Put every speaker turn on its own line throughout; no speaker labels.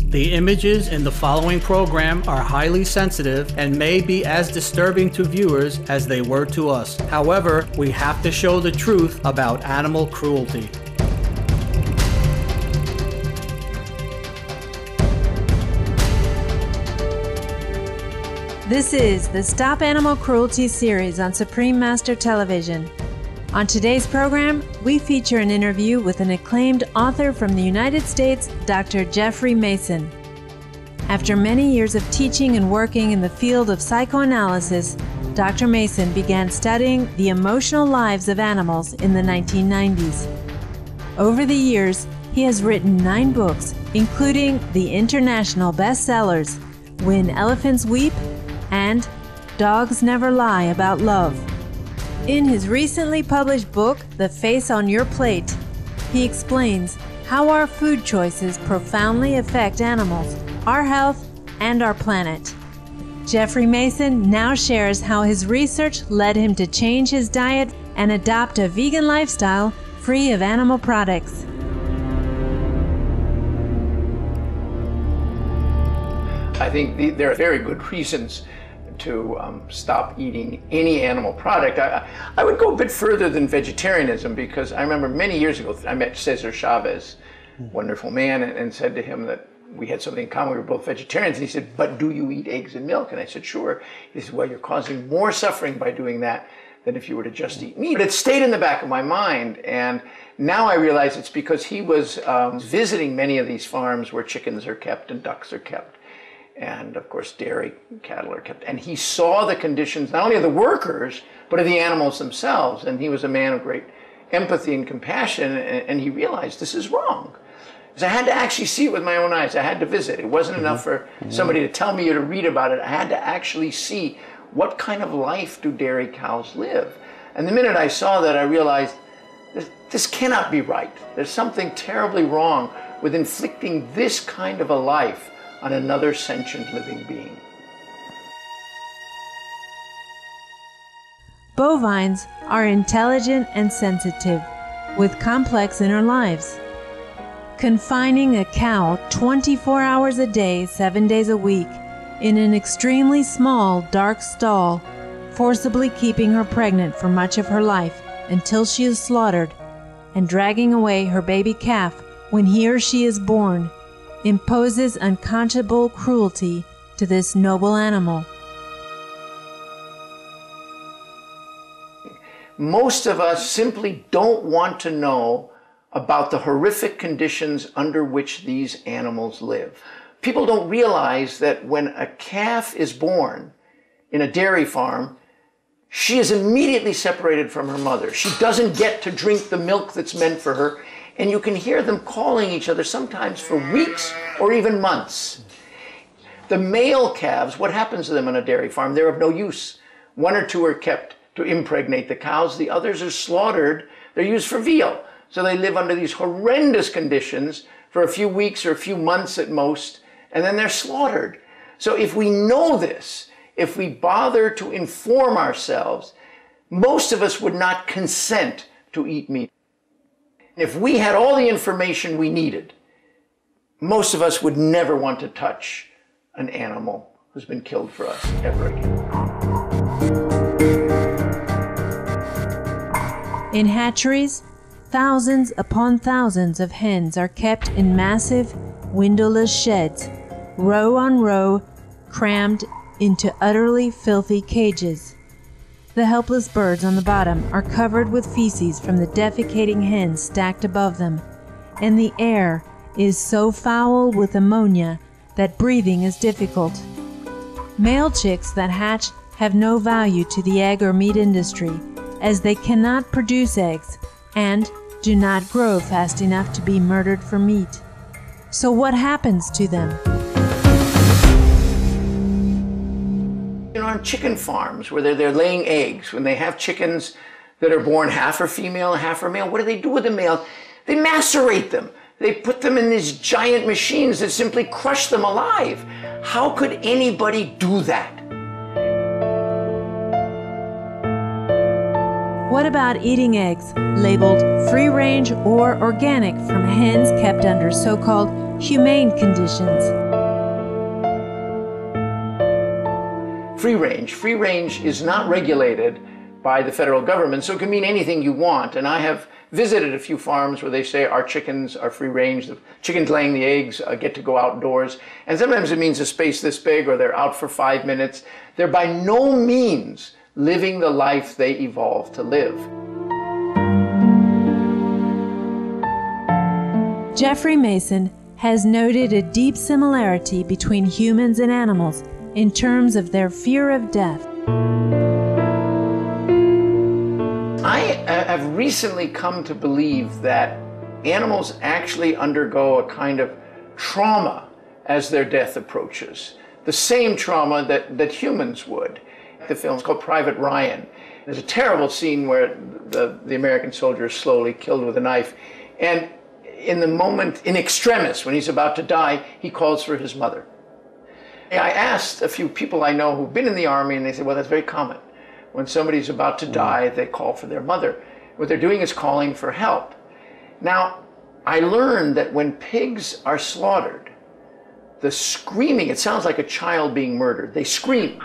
The images in the following program are highly sensitive and may be as disturbing to viewers as they were to us. However, we have to show the truth about animal cruelty.
This is the Stop Animal Cruelty series on Supreme Master Television. On today's program, we feature an interview with an acclaimed author from the United States, Dr. Jeffrey Mason. After many years of teaching and working in the field of psychoanalysis, Dr. Mason began studying the emotional lives of animals in the 1990s. Over the years, he has written 9 books, including the international bestsellers When Elephants Weep and Dogs Never Lie About Love. In his recently published book, The Face on Your Plate, he explains how our food choices profoundly affect animals, our health, and our planet. Jeffrey Mason now shares how his research led him to change his diet and adopt a vegan lifestyle free of animal products.
I think there are very good reasons to stop eating any animal product. I would go a bit further than vegetarianism, because I remember many years ago I met Cesar Chavez, wonderful man, and said to him that we had something in common. We were both vegetarians. And he said, "But do you eat eggs and milk?" And I said, "Sure." He said, "Well, you're causing more suffering by doing that than if you were to just eat meat." But it stayed in the back of my mind, and now I realize it's because he was visiting many of these farms where chickens are kept and ducks are kept. And of course, dairy cattle are kept. And he saw the conditions, not only of the workers, but of the animals themselves. And he was a man of great empathy and compassion. And he realized this is wrong. Because I had to actually see it with my own eyes. I had to visit. It wasn't enough for somebody to tell me or to read about it. I had to actually see, what kind of life do dairy cows live? And the minute I saw that, I realized this cannot be right. There's something terribly wrong with inflicting this kind of a life on another sentient living being.
Bovines are intelligent and sensitive, with complex inner lives. Confining a cow 24 hours a day, 7 days a week, in an extremely small, dark stall, forcibly keeping her pregnant for much of her life until she is slaughtered, and dragging away her baby calf when he or she is born, imposes unconscionable cruelty to this noble animal.
Most of us simply don't want to know about the horrific conditions under which these animals live. People don't realize that when a calf is born in a dairy farm, she is immediately separated from her mother. She doesn't get to drink the milk that's meant for her. And you can hear them calling each other sometimes for weeks or even months. The male calves, what happens to them on a dairy farm? They're of no use. 1 or 2 are kept to impregnate the cows. The others are slaughtered. They're used for veal. So they live under these horrendous conditions for a few weeks or a few months at most, and then they're slaughtered. So if we know this, if we bother to inform ourselves, most of us would not consent to eat meat. If we had all the information we needed, most of us would never want to touch an animal who's been killed for us ever again.
In hatcheries, thousands upon thousands of hens are kept in massive, windowless sheds, row on row, crammed into utterly filthy cages. The helpless birds on the bottom are covered with feces from the defecating hens stacked above them, and the air is so foul with ammonia that breathing is difficult. Male chicks that hatch have no value to the egg or meat industry, as they cannot produce eggs and do not grow fast enough to be murdered for meat. So what happens to them?
On chicken farms where they're laying eggs, when they have chickens that are born half are female, half are male, what do they do with the male? They macerate them. They put them in these giant machines that simply crush them alive. How could anybody do that?
What about eating eggs labeled free-range or organic from hens kept under so-called humane conditions?
Free range. Free range is not regulated by the federal government, so it can mean anything you want. And I have visited a few farms where they say our chickens are free range. The chickens laying the eggs get to go outdoors. And sometimes it means a space this big, or they're out for 5 minutes. They're by no means living the life they evolved to live.
Jeffrey Mason has noted a deep similarity between humans and animals in terms of their fear of death.
I have recently come to believe that animals actually undergo a kind of trauma as their death approaches. The same trauma that humans would. The film's called Private Ryan. There's a terrible scene where the American soldier is slowly killed with a knife. And in the moment, in extremis, when he's about to die, he calls for his mother. I asked a few people I know who've been in the Army, and they said, well, that's very common. When somebody's about to die, they call for their mother. What they're doing is calling for help. Now, I learned that when pigs are slaughtered, the screaming, it sounds like a child being murdered. They scream.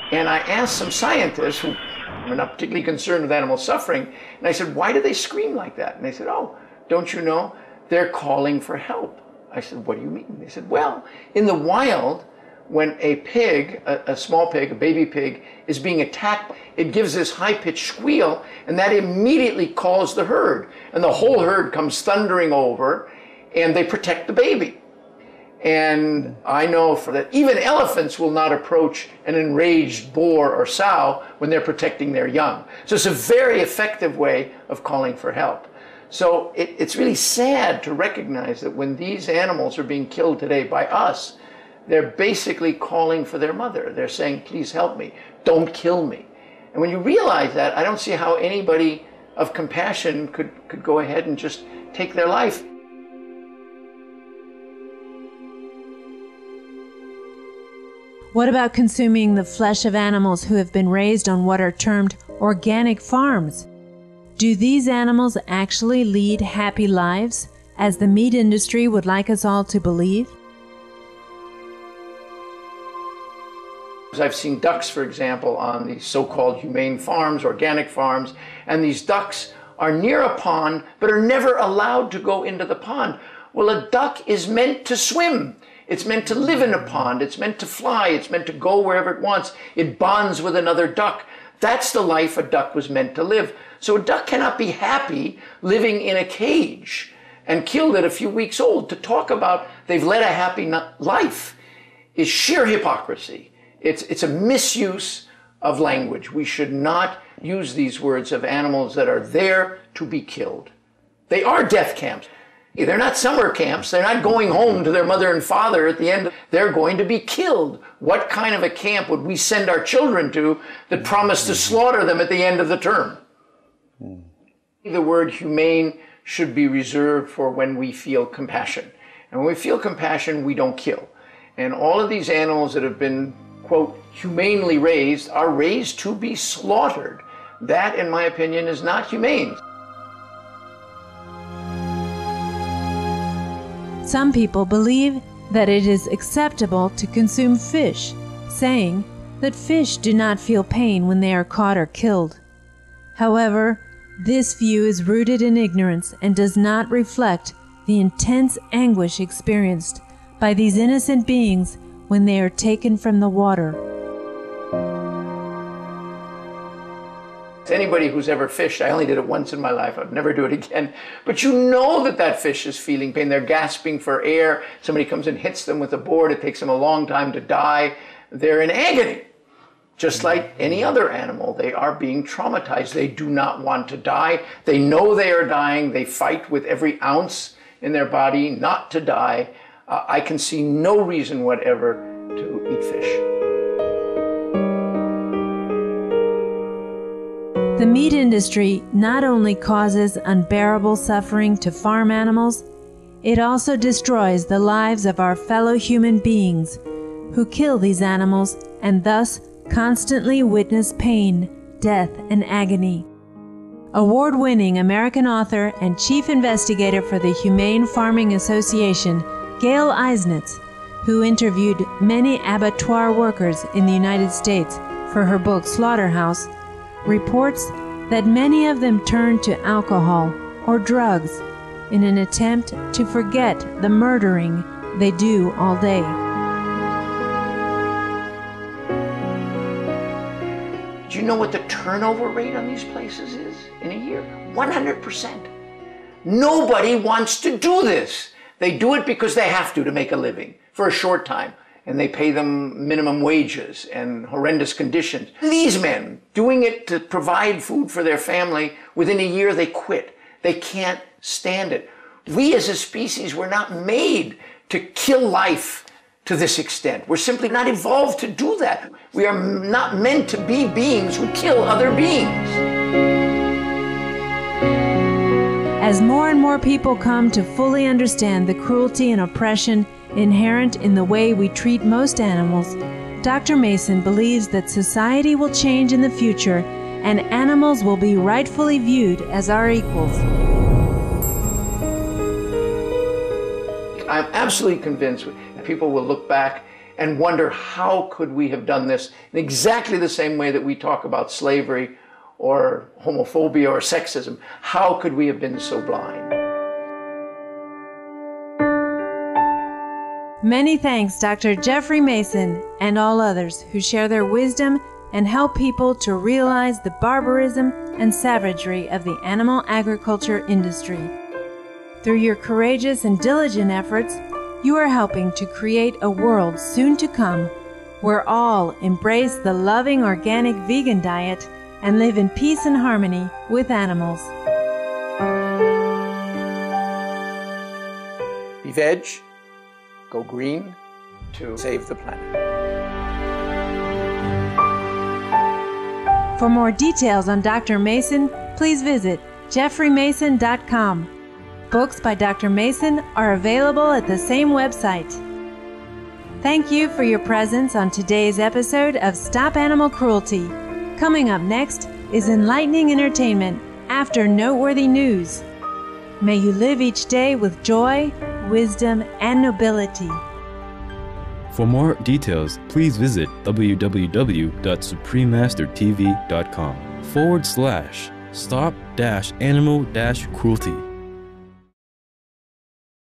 And I asked some scientists who are not particularly concerned with animal suffering, and I said, why do they scream like that? And they said, oh, don't you know? They're calling for help. I said, what do you mean? They said, well, in the wild, when a pig, a small pig, a baby pig, is being attacked, it gives this high-pitched squeal, and that immediately calls the herd. And the whole herd comes thundering over, and they protect the baby. And I know that even elephants will not approach an enraged boar or sow when they're protecting their young. So it's a very effective way of calling for help. So it's really sad to recognize that when these animals are being killed today by us, they're basically calling for their mother. They're saying, please help me, don't kill me. And when you realize that, I don't see how anybody of compassion could go ahead and just take their life.
What about consuming the flesh of animals who have been raised on what are termed organic farms? Do these animals actually lead happy lives, as the meat industry would like us all to believe?
I've seen ducks, for example, on these so-called humane farms, organic farms, and these ducks are near a pond but are never allowed to go into the pond. Well, a duck is meant to swim. It's meant to live in a pond. It's meant to fly. It's meant to go wherever it wants. It bonds with another duck. That's the life a duck was meant to live. So a duck cannot be happy living in a cage and killed at a few weeks old. To talk about they've led a happy life is sheer hypocrisy. It's a misuse of language. We should not use these words of animals that are there to be killed. They are death camps. They're not summer camps. They're not going home to their mother and father at the end. They're going to be killed. What kind of a camp would we send our children to that promised to slaughter them at the end of the term? The word humane should be reserved for when we feel compassion. And when we feel compassion, we don't kill. And all of these animals that have been, quote, humanely raised are raised to be slaughtered. That, in my opinion, is not humane.
Some people believe that it is acceptable to consume fish, saying that fish do not feel pain when they are caught or killed. However, this view is rooted in ignorance and does not reflect the intense anguish experienced by these innocent beings when they are taken from the water.
Anybody who's ever fished, I only did it once in my life, I'd never do it again, but you know that that fish is feeling pain. They're gasping for air. Somebody comes and hits them with a board. It takes them a long time to die. They're in agony. Just like any other animal, they are being traumatized. They do not want to die. They know they are dying. They fight with every ounce in their body not to die. I can see no reason whatever to eat fish.
The meat industry not only causes unbearable suffering to farm animals, it also destroys the lives of our fellow human beings who kill these animals and thus constantly witness pain, death, and agony. Award-winning American author and chief investigator for the Humane Farming Association, Gail Eisnitz, who interviewed many abattoir workers in the United States for her book Slaughterhouse, reports that many of them turn to alcohol or drugs in an attempt to forget the murdering they do all day.
Do you know what the turnover rate on these places is in a year? 100%. Nobody wants to do this. They do it because they have to make a living for a short time, and they pay them minimum wages and horrendous conditions. These men, doing it to provide food for their family, within a year they quit. They can't stand it. We as a species were not made to kill life to this extent. We're simply not evolved to do that. We are not meant to be beings who kill other beings.
As more and more people come to fully understand the cruelty and oppression inherent in the way we treat most animals, Dr. Mason believes that society will change in the future and animals will be rightfully viewed as our equals.
I'm absolutely convinced that people will look back and wonder, how could we have done this in exactly the same way that we talk about slavery or homophobia or sexism? How could we have been so blind?
Many thanks, Dr. Jeffrey Mason, and all others who share their wisdom and help people to realize the barbarism and savagery of the animal agriculture industry. Through your courageous and diligent efforts, you are helping to create a world soon to come where all embrace the loving organic vegan diet and live in peace and harmony with animals.
Be veg, go green to save the planet.
For more details on Dr. Mason, please visit jeffreymason.com. Books by Dr. Mason are available at the same website. Thank you for your presence on today's episode of Stop Animal Cruelty. Coming up next is enlightening entertainment after noteworthy news. May you live each day with joy, wisdom, and nobility.
For more details, please visit www.suprememastertv.com/stop-animal-cruelty.